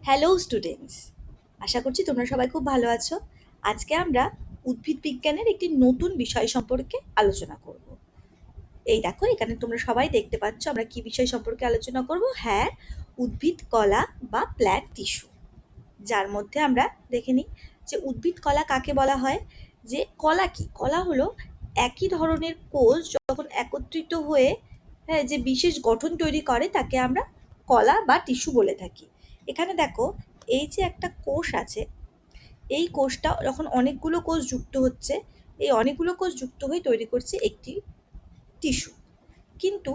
Hello students, আশা করছি তোমরা সবাই খুব ভালো আছো। আজকে আমরা উদ্ভিদ বিজ্ঞানের একটি নতুন বিষয় সম্পর্কে আলোচনা করব। এই দেখো, এখানে তোমরা সবাই দেখতে পাচ্ছ আমরা কি বিষয় সম্পর্কে আলোচনা করব। হ্যাঁ, উদ্ভিদ কলা বা প্ল্যান্ট টিস্যু। যার মধ্যে আমরা দেখে নিই যে উদ্ভিদ কলা কাকে বলা হয়। যে কলা কি, কলা হলো একই ধরনের কোষ যখন একত্রিত হয়ে যে বিশেষ গঠন তৈরি করে তাকে আমরা কলা বা টিস্যু বলে থাকি। এখানে দেখো, এই যে একটা কোষ আছে, এই কোষটা যখন অনেকগুলো কোষ যুক্ত হচ্ছে, এই অনেকগুলো কোষ যুক্ত হয়ে তৈরি করছে একটি টিস্যু। কিন্তু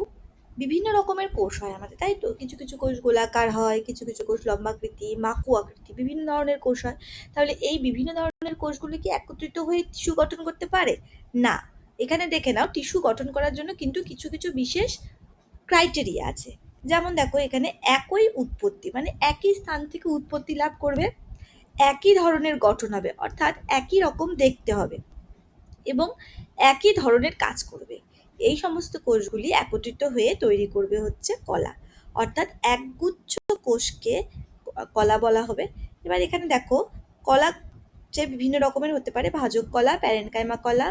বিভিন্ন রকমের কোষ হয় আমাদের, তাই তো? কিছু কিছু কোষ গোলাকার হয়, কিছু কিছু কোষ লম্বাকৃতি, মাকু আকৃতি, বিভিন্ন ধরনের কোষ হয়। তাহলে এই বিভিন্ন ধরনের কোষগুলি কি একত্রিত হয়ে টিস্যু গঠন করতে পারে? না। এখানে দেখে নাও, টিস্যু গঠন করার জন্য কিন্তু কিছু কিছু বিশেষ ক্রাইটেরিয়া আছে। যেমন দেখো, এখানে একই উৎপত্তি, মানে একই স্থান থেকে উৎপত্তি লাভ করবে, একই ধরনের গঠন হবে, অর্থাৎ একই রকম দেখতে হবে এবং একই ধরনের কাজ করবে। এই সমস্ত কোষগুলি একত্রিত হয়ে তৈরি করবে হচ্ছে কলা, অর্থাৎ একগুচ্ছ কোষকে কলা বলা হবে। এবার এখানে দেখো, কলা যে বিভিন্ন রকমের হতে পারে, ভাজক কলা, প্যারেনকাইমা কলা,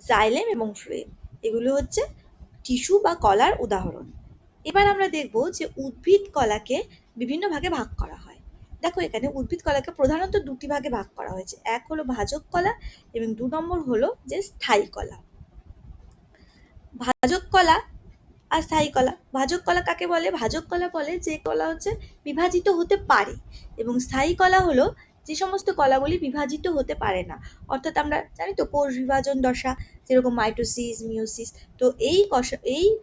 জাইলেম এবং ফ্লোয়েম, এগুলো হচ্ছে টিস্যু বা কলার উদাহরণ। এবার আমরা দেখব যে উদ্ভিদ কলাকে বিভিন্ন ভাগে ভাগ করা হয়। দেখো, এখানে উদ্ভিদ কলাকে প্রধানত দুটি ভাগে ভাগ করা হয়েছে। এক হলো ভাজক কলা এবং ২ নম্বর হলো যে স্থায়ী কলা। ভাজক কলা আর স্থায়ী কলা। ভাজক কলা কাকে বলে? ভাজক কলা বলে যে কলা হচ্ছে বিভাজিত হতে পারে, এবং স্থায়ী কলা হলো যে সমস্ত কলাগুলি বিভাজিত হতে পারে না। অর্থাৎ আমরা জানি তো কোষ বিভাজন দশা, যেরকম মাইটোসিস, মিওসিস। তো এই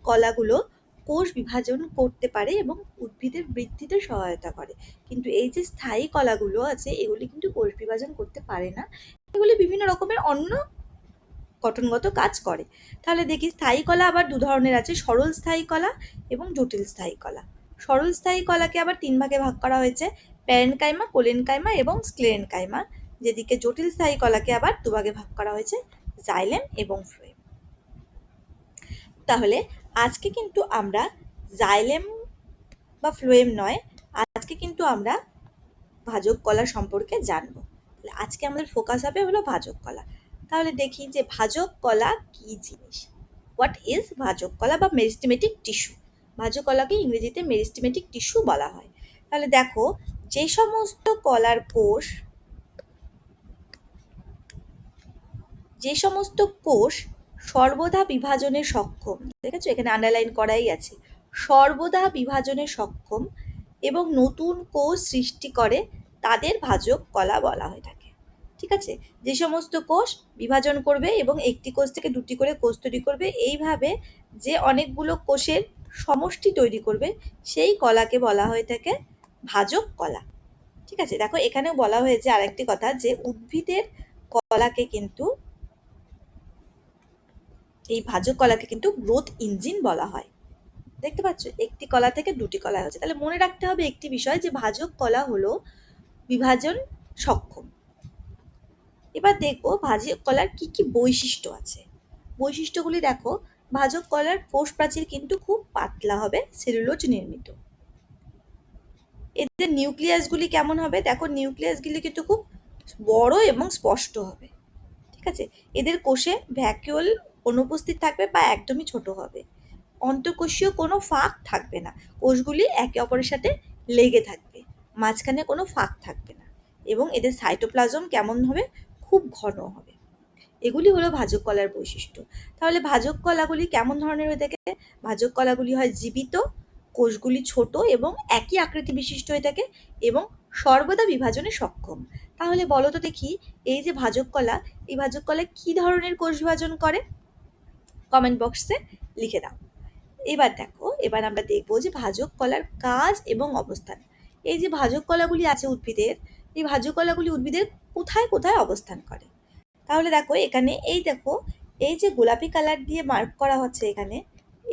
কলাগুলো কোষ বিভাজন করতে পারে এবং উদ্ভিদের বৃদ্ধিতে সহায়তা করে। কিন্তু এই যে স্থায়ী কলাগুলো আছে, এগুলি কিন্তু কোষ বিভাজন করতে পারে না। এগুলি বিভিন্ন রকমের অন্য গঠনগত কাজ করে। তাহলে দেখি, স্থায়ী কলা আবার দু ধরনের আছে, সরল স্থায়ী কলা এবং জটিল স্থায়ী কলা। সরল স্থায়ী কলাকে আবার ৩ ভাগে ভাগ করা হয়েছে, প্যারেনকাইমা, কোলেনকাইমা এবং স্ক্লেরেনকাইমা। যেদিকে জটিল স্থায়ী কলাকে আবার ২ ভাগে ভাগ করা হয়েছে, জাইলেম এবং ফ্লোয়েম। তাহলে আজকে কিন্তু আমরা জাইলেম বা ফ্লোয়েম নয়, আজকে কিন্তু আমরা ভাজক কলা সম্পর্কে জানবো। আজকে আমাদের ফোকাস হবে হলো ভাজক কলা। তাহলে দেখি যে ভাজক কলা কি জিনিস। হোয়াট ইজ ভাজক কলা বা মেরিস্টেমেটিক টিস্যু? ভাজক কলাকে ইংরেজিতে মেরিস্টেমেটিক টিস্যু বলা হয়। তাহলে দেখো, যে সমস্ত কলার কোষ, যে সমস্ত কোষ সর্বদা বিভাজনে সক্ষম, দেখেছো এখানে আন্ডারলাইন করাই আছে, সর্বদা বিভাজনে সক্ষম এবং নতুন কোষ সৃষ্টি করে, তাদের ভাজক কলা বলা হয়ে থাকে। ঠিক আছে? যে সমস্ত কোষ বিভাজন করবে এবং একটি কোষ থেকে দুটি করে কোষ তৈরি করবে, এইভাবে যে অনেকগুলো কোষের সমষ্টি তৈরি করবে, সেই কলাকে বলা হয়ে থাকে ভাজক কলা। ঠিক আছে? দেখো, এখানেও বলা হয়েছে আরেকটি কথা, যে উদ্ভিদের কলাকে কিন্তু, এই ভাজক কলাকে কিন্তু গ্রোথ ইঞ্জিন বলা হয়। দেখতে পাচ্ছ, একটি কলা থেকে দুটি কলা হচ্ছে। তাহলে মনে রাখতে হবে একটি বিষয়, যে ভাজক কলা হলো বিভাজন সক্ষম। এবার দেখবো ভাজক কলার কি কি বৈশিষ্ট্য আছে। বৈশিষ্ট্যগুলি দেখো, ভাজক কলার কোষ প্রাচীর কিন্তু খুব পাতলা হবে, সেলুলোজ নির্মিত। এদের নিউক্লিয়াসগুলি কেমন হবে? দেখো, নিউক্লিয়াসগুলি কিন্তু খুব বড় এবং স্পষ্ট হবে। ঠিক আছে? এদের কোষে ভ্যাকুওল অনুপস্থিত থাকবে বা একদমই ছোট হবে। অন্তঃকোষীয় কোনো ফাঁক থাকবে না, কোষগুলি একে অপরের সাথে লেগে থাকবে, মাঝখানে কোনো ফাঁক থাকবে না। এবং এদের সাইটোপ্লাজম কেমন হবে? খুব ঘন হবে। এগুলি হলো ভাজক কলার বৈশিষ্ট্য। তাহলে ভাজক কলাগুলি কেমন ধরনের হয়ে থাকে? ভাজক কলাগুলি হয় জীবিত, কোষগুলি ছোট এবং একই আকৃতি বিশিষ্ট হয়ে থাকে এবং সর্বদা বিভাজনে সক্ষম। তাহলে বলো তো দেখি, এই যে ভাজক কলা, এই ভাজক কলা কি ধরনের কোষ বিভাজন করে? কমেন্ট বক্সে লিখে দাও। এবার দেখো, এবার আমরা দেখবো যে ভাজক কলার কাজ এবং অবস্থান। এই যে ভাজক কলাগুলি আছে উদ্ভিদের, এই ভাজক কলাগুলি উদ্ভিদের কোথায় কোথায় অবস্থান করে? তাহলে দেখো, এখানে এই দেখো, এই যে গোলাপি কালার দিয়ে মার্ক করা হচ্ছে এখানে,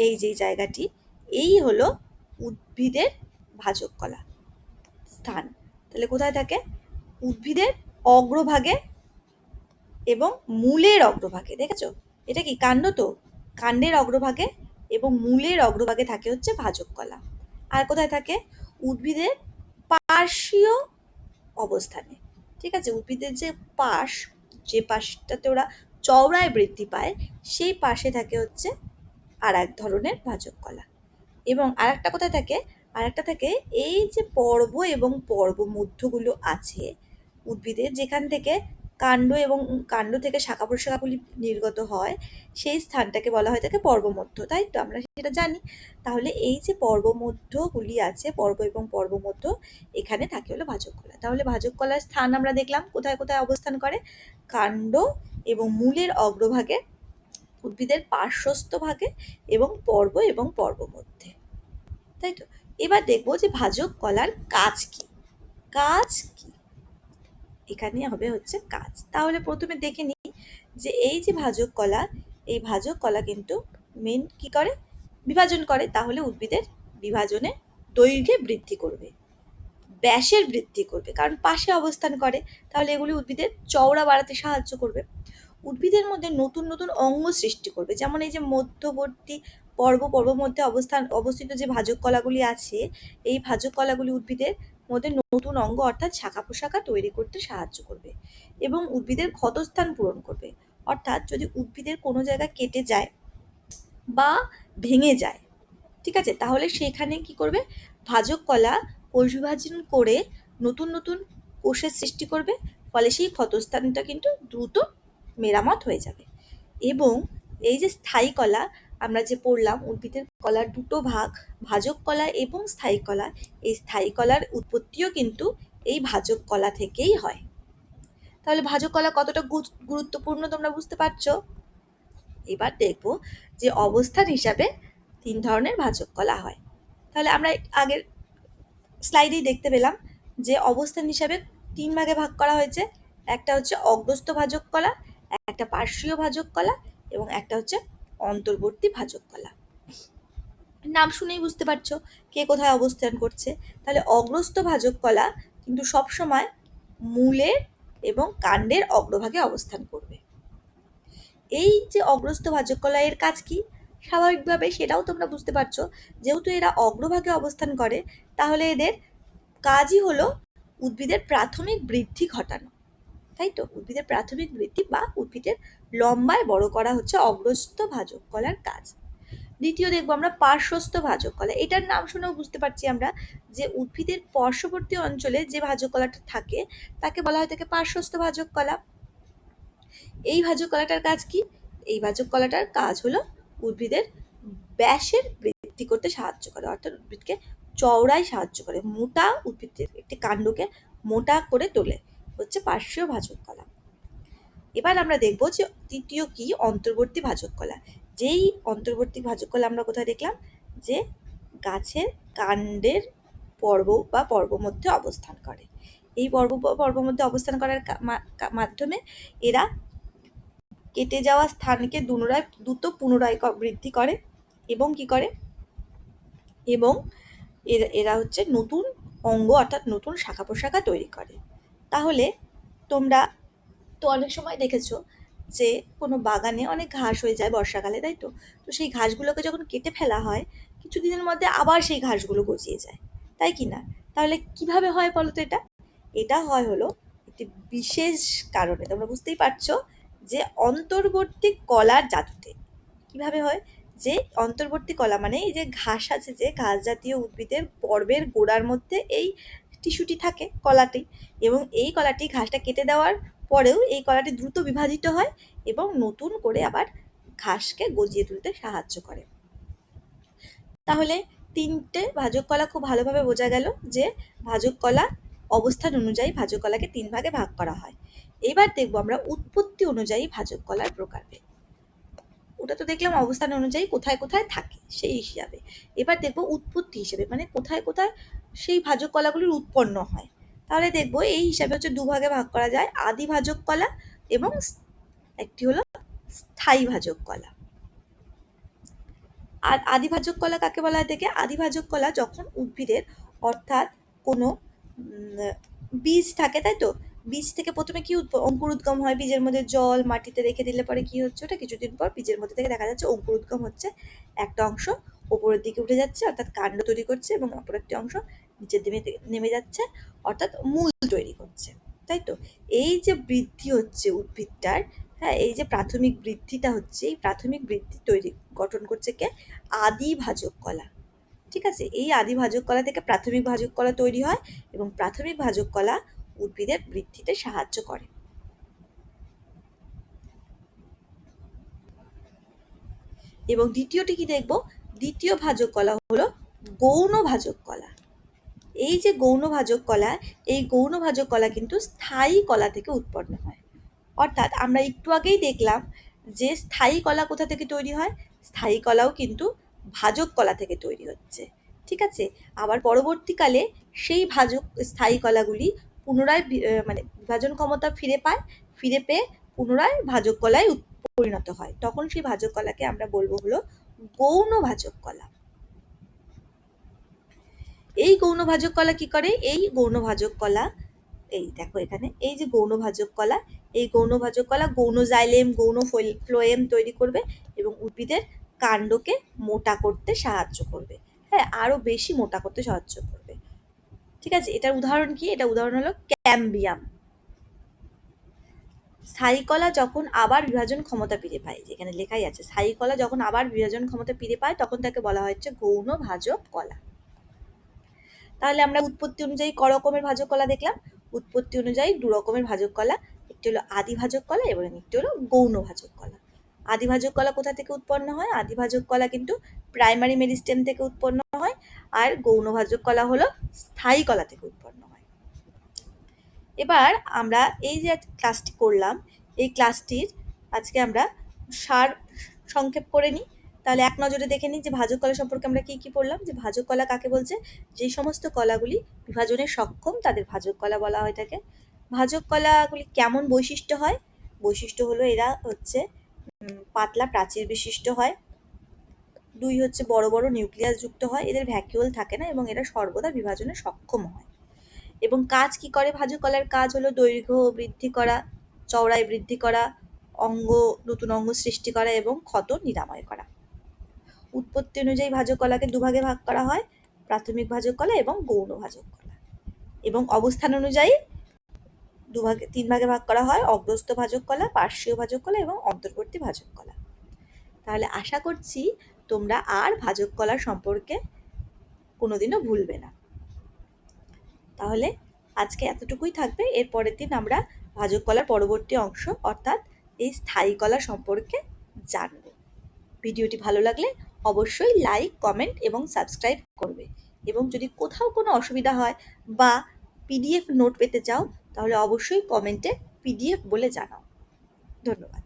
এই যে জায়গাটি, এই হলো উদ্ভিদের ভাজক কলা স্থান। তাহলে কোথায় থাকে? উদ্ভিদের অগ্রভাগে এবং মূলের অগ্রভাগে। দেখেছো? এটা কি কাণ্ড? তো কাণ্ডের অগ্রভাগে এবং মূলের অগ্রভাগে থাকে হচ্ছে ভাজক কলা। আর কোথায় থাকে? উদ্ভিদের পার্শ্বীয় অবস্থানে। ঠিক আছে, উদ্ভিদের যে পাশ, যে পাশটাতে ওরা চওড়ায় বৃদ্ধি পায়, সেই পাশে থাকে হচ্ছে আর এক ধরনের ভাজক কলা। এবং আরেকটা কোথায় থাকে, আরেকটা থাকে এই যে পর্ব এবং পর্ব মধ্যগুলো আছে উদ্ভিদের, যেখান থেকে কাণ্ড এবং কাণ্ড থেকে শাখা প্রশাখাগুলি নির্গত হয়, সেই স্থানটাকে বলা হয় থাকে পর্বমধ্য, তাই তো আমরা সেটা জানি। তাহলে এই যে পর্বমধ্যগুলি আছে, পর্ব এবং পর্বমধ্য, এখানে থাকে হলো ভাজক কলা। তাহলে ভাজক কলার স্থান আমরা দেখলাম কোথায় কোথায় অবস্থান করে, কাণ্ড এবং মূলের অগ্রভাগে, উদ্ভিদের পার্শ্বস্থ ভাগে এবং পর্ব মধ্যে, তাই তো। এবার দেখবো যে ভাজক কলার কাজ কি। কাজ কি, এখানে হবে হচ্ছে কাজ। তাহলে প্রথমে দেখে নিই যে এই যে ভাজক কলা, এই ভাজক কলা কিন্তু মেন কি করে, বিভাজন করে। তাহলে উদ্ভিদের বিভাজনে দৈর্ঘ্যে বৃদ্ধি করবে, ব্যাসের বৃদ্ধি করবে, কারণ পাশে অবস্থান করে। তাহলে এগুলি উদ্ভিদের চওড়া বাড়াতে সাহায্য করবে। উদ্ভিদের মধ্যে নতুন নতুন অঙ্গ সৃষ্টি করবে, যেমন এই যে মধ্যবর্তী পর্ব মধ্যে অবস্থিত যে ভাজক কলাগুলি আছে, এই ভাজক কলাগুলি উদ্ভিদের মধ্যে নতুন অঙ্গ অর্থাৎ শাখা প্রশাখা তৈরি করতে সাহায্য করবে এবং উদ্ভিদের ক্ষতস্থান পূরণ করবে। অর্থাৎ যদি উদ্ভিদের কোনো জায়গা কেটে যায় বা ভেঙে যায়, ঠিক আছে, তাহলে সেখানে কি করবে, ভাজক কলা কোষ বিভাজন করে নতুন নতুন কোষের সৃষ্টি করবে, ফলে সেই ক্ষতস্থানটা কিন্তু দ্রুত মেরামত হয়ে যাবে। এবং এই যে স্থায়ী কলা, আমরা যে পড়লাম উদ্ভিদের কলার দুটো ভাগ, ভাজক কলা এবং স্থায়ী কলা, এই স্থায়ী কলার উৎপত্তিও কিন্তু এই ভাজক কলা থেকেই হয়। তাহলে ভাজক কলা কতটা গুরুত্বপূর্ণ তোমরা বুঝতে পারছো। এবার দেখব যে অবস্থান হিসাবে 3 ধরনের ভাজক কলা হয়। তাহলে আমরা আগের স্লাইডেই দেখতে পেলাম যে অবস্থান হিসাবে 3 ভাগে ভাগ করা হয়েছে। একটা হচ্ছে অগ্রস্থ ভাজক কলা, একটা পার্শ্বীয় ভাজক কলা এবং একটা হচ্ছে অন্তর্বর্তী ভাজক কলা। নাম শুনেই বুঝতে পারছো কে কোথায় অবস্থান করছে। তাহলে অগ্রস্থ ভাজক কলা কিন্তু সবসময় মূলের এবং কাণ্ডের অগ্রভাগে অবস্থান করবে। এই যে অগ্রস্থ ভাজক কলা, এর কাজ কি, স্বাভাবিকভাবে সেটাও তোমরা বুঝতে পারছো। যেহেতু এরা অগ্রভাগে অবস্থান করে, তাহলে এদের কাজই হলো উদ্ভিদের প্রাথমিক বৃদ্ধি ঘটানো, তাই তো। উদ্ভিদের প্রাথমিক বৃদ্ধি বা উদ্ভিদের লম্বায় বড় করা হচ্ছে অগ্রস্থ ভাজক কলার কাজ। দ্বিতীয় দেখবো আমরা পার্শ্বস্থ ভাজক কলা। এটার নাম শুনেও বুঝতে পারছি আমরা যে উদ্ভিদের পার্শ্ববর্তী অঞ্চলে যে ভাজক কলাটা থাকে তাকে বলা হয় থাকে পার্শ্বস্থ ভাজক কলা। এই ভাজক কলাটার কাজ কি, এই ভাজক কলাটার কাজ হলো উদ্ভিদের ব্যাসের বৃদ্ধি করতে সাহায্য করে, অর্থাৎ উদ্ভিদকে চওড়ায় সাহায্য করে, মোটা উদ্ভিদের একটি কাণ্ডকে মোটা করে তোলে, হচ্ছে পার্শ্বীয় ভাজক কলা। এবার আমরা দেখবো যে তৃতীয় কি, অন্তর্বর্তী ভাজক কলা। যেই অন্তর্বর্তী ভাজক কলা আমরা কোথায় দেখলাম, যে গাছের কাণ্ডের পর্ব বা পর্ব মধ্যে অবস্থান করে। এই পর্ব মধ্যে অবস্থান করার মাধ্যমে এরা কেটে যাওয়া স্থানকে দ্রুত পুনরায় বৃদ্ধি করে এবং কি করে, এবং এরা হচ্ছে নতুন অঙ্গ অর্থাৎ নতুন শাখা প্রশাখা তৈরি করে। তাহলে তোমরা তো অনেক সময় দেখেছো যে কোনো বাগানে অনেক ঘাস হয়ে যায় বর্ষাকালে, তাই তো। তো সেই ঘাসগুলোকে যখন কেটে ফেলা হয়, কিছুদিনের মধ্যে আবার সেই ঘাসগুলো গজিয়ে যায়, তাই কি না। তাহলে কিভাবে হয় বলো তো এটা, এটা হয় হলো একটি বিশেষ কারণে। তোমরা বুঝতেই পারছো যে অন্তর্বর্তী কলার জাদুতে। কিভাবে হয়, যে অন্তর্বর্তী কলা মানে এই যে ঘাস আছে, যে ঘাস জাতীয় উদ্ভিদের পর্বের গোড়ার মধ্যে এই টিস্যুটি থাকে, কলাটি, এবং এই কলাটি ঘাসটা কেটে দেওয়ার পরেও এই কলাটি দ্রুত বিভাজিত হয় এবং নতুন করে আবার ঘাসকে গজিয়ে তুলতে সাহায্য করে। তাহলে 3টে ভাজক কলা খুব ভালোভাবে বোঝা গেল যে ভাজক কলা অবস্থান অনুযায়ী ভাজক কলাকে 3 ভাগে ভাগ করা হয়। এবার দেখবো আমরা উৎপত্তি অনুযায়ী ভাজক কলার প্রকারভেদ। ওটা তো দেখলাম অবস্থান অনুযায়ী কোথায় কোথায় থাকে সেই হিসাবে। এবার দেখবো উৎপত্তি হিসেবে, মানে কোথায় কোথায় সেই ভাজক কলাগুলির উৎপন্ন হয়। তাহলে দেখবো এই হিসাবে হচ্ছে 2 ভাগে ভাগ করা যায়, আদি ভাজক কলা এবং একটি হলো স্থায়ী ভাজক কলা। আর আদি ভাজক কলা কাকে বলা হয় থেকে, আদি ভাজক কলা যখন উদ্ভিদের অর্থাৎ কোনো বীজ থাকে, তাই তো, বীজ থেকে প্রথমে কি অঙ্কুর উদ্গম হয়, বীজের মধ্যে জল মাটিতে রেখে দিলে পরে কি হচ্ছে, ওটা কিছুদিন পর বীজের মধ্যে থেকে দেখা যাচ্ছে অঙ্কুর উদ্গম হচ্ছে, একটা অংশ ওপরের দিকে উঠে যাচ্ছে অর্থাৎ কাণ্ড তৈরি করছে এবং অপর একটি অংশ নিচের দিকে নেমে যাচ্ছে, অর্থাৎ মূল তৈরি করছে, তাই তো? এই যে বৃদ্ধি হচ্ছে উদ্ভিদটার, হ্যাঁ, এই যে প্রাথমিক বৃদ্ধিটা হচ্ছে, এই প্রাথমিক বৃদ্ধি গঠন করছে কে? আদি ভাজক কলা। ঠিক আছে, এই আদি ভাজক কলা থেকে প্রাথমিক ভাজক কলা তৈরি হয় এবং প্রাথমিক ভাজক কলা উদ্ভিদের বৃদ্ধিতে সাহায্য করে। এবং দ্বিতীয়টি কি দেখব? দ্বিতীয় ভাজক কলা হলো গৌণ ভাজক কলা। এই যে গৌণ ভাজক কলা, এই গৌণ ভাজক কলা কিন্তু স্থায়ী কলা থেকে উৎপন্ন হয়। অর্থাৎ আমরা একটু আগেই দেখলাম যে স্থায়ী কলা কোথা থেকে তৈরি হয়, স্থায়ী কলাও কিন্তু ভাজক কলা থেকে তৈরি হচ্ছে। ঠিক আছে, আবার পরবর্তীকালে সেই স্থায়ী কলাগুলি পুনরায় মানে বিভাজন ক্ষমতা ফিরে পেয়ে পুনরায় ভাজক কলায় পরিণত হয়। তখন সেই ভাজক কলাকে আমরা বলবো হলো গৌণ ভাজক কলা। এই গৌণ ভাজক কলা কি করে? এই গৌণ ভাজক কলা, এই দেখো এখানে, এই যে গৌণ ভাজক কলা, এই গৌণ ভাজক কলা গৌণ জাইলেম, গৌণ ফ্লোয়েম তৈরি করবে এবং উদ্ভিদের কাণ্ডকে মোটা করতে সাহায্য করবে। হ্যাঁ, আরো বেশি মোটা করতে সাহায্য করবে। ঠিক আছে, এটার উদাহরণ কি? এটা উদাহরণ হলো ক্যাম্বিয়াম। স্থায়ী কলা যখন আবার বিভাজন ক্ষমতা ফিরে পায়, যেখানে লেখাই আছে স্থায়ী কলা যখন আবার বিভাজন ক্ষমতা ফিরে পায়, তখন তাকে বলা হচ্ছে গৌণ ভাজক কলা। তাহলে আমরা উৎপত্তি অনুযায়ী ক রকমের ভাজক কলা দেখলাম? উৎপত্তি অনুযায়ী দু রকমের ভাজক কলা, একটি হলো আদি ভাজক কলা এবং একটি হলো গৌণ ভাজক কলা। আদি ভাজক কলা কোথা থেকে উৎপন্ন হয়? আদি ভাজক কলা কিন্তু প্রাইমারি মেরিস্টেম থেকে উৎপন্ন হয়, আর গৌণ ভাজক কলা হলো স্থায়ী কলা থেকে উৎপন্ন হয়। এবার আমরা এই যে ক্লাসটি করলাম, এই ক্লাসটির আজকে আমরা সার সংক্ষেপ করে নিই। তাহলে এক নজরে দেখে নিই যে ভাজক কলা সম্পর্কে আমরা কি কি পড়লাম। যে ভাজক কলা কাকে বলছে? যে সমস্ত কলাগুলি বিভাজনে সক্ষম তাদের ভাজক কলা বলা হয়ে থাকে। ভাজক কলাগুলি কেমন বৈশিষ্ট্য হয়? বৈশিষ্ট্য হলো এরা হচ্ছে পাতলা প্রাচীর বিশিষ্ট হয়, 2 হচ্ছে বড় বড় নিউক্লিয়াস যুক্ত হয়, এদের ভ্যাকিউল থাকে না এবং এরা সর্বদা বিভাজনে সক্ষম হয়। এবং কাজ কি করে? ভাজক কলার কাজ হলো দৈর্ঘ্য বৃদ্ধি করা, চওড়ায় বৃদ্ধি করা, নতুন অঙ্গ সৃষ্টি করা এবং ক্ষত নিরাময় করা। উৎপত্তি অনুযায়ী ভাজক কলাকে দুভাগে ভাগ করা হয়, প্রাথমিক ভাজক কলা এবং গৌণ ভাজক কলা। এবং অবস্থান অনুযায়ী তিন ভাগে ভাগ করা হয়, অগ্রস্থ ভাজক কলা, পার্শ্বীয় ভাজক কলা এবং অন্তর্বর্তী ভাজক কলা। তাহলে আশা করছি তোমরা আর ভাজক কলা সম্পর্কে কোনোদিনও ভুলবে না। তাহলে আজকে এতটুকুই থাকবে। এর পরের দিন আমরা ভাজক কলার পরবর্তী অংশ অর্থাৎ এই স্থায়ী কলা সম্পর্কে জানব। ভিডিওটি ভালো লাগলে অবশ্যই লাইক, কমেন্ট এবং সাবস্ক্রাইব করবে। এবং যদি কোথাও কোনো অসুবিধা হয় বা পিডিএফ নোট পেতে চাও, তাহলে অবশ্যই কমেন্টে পিডিএফ বলে জানাও। ধন্যবাদ।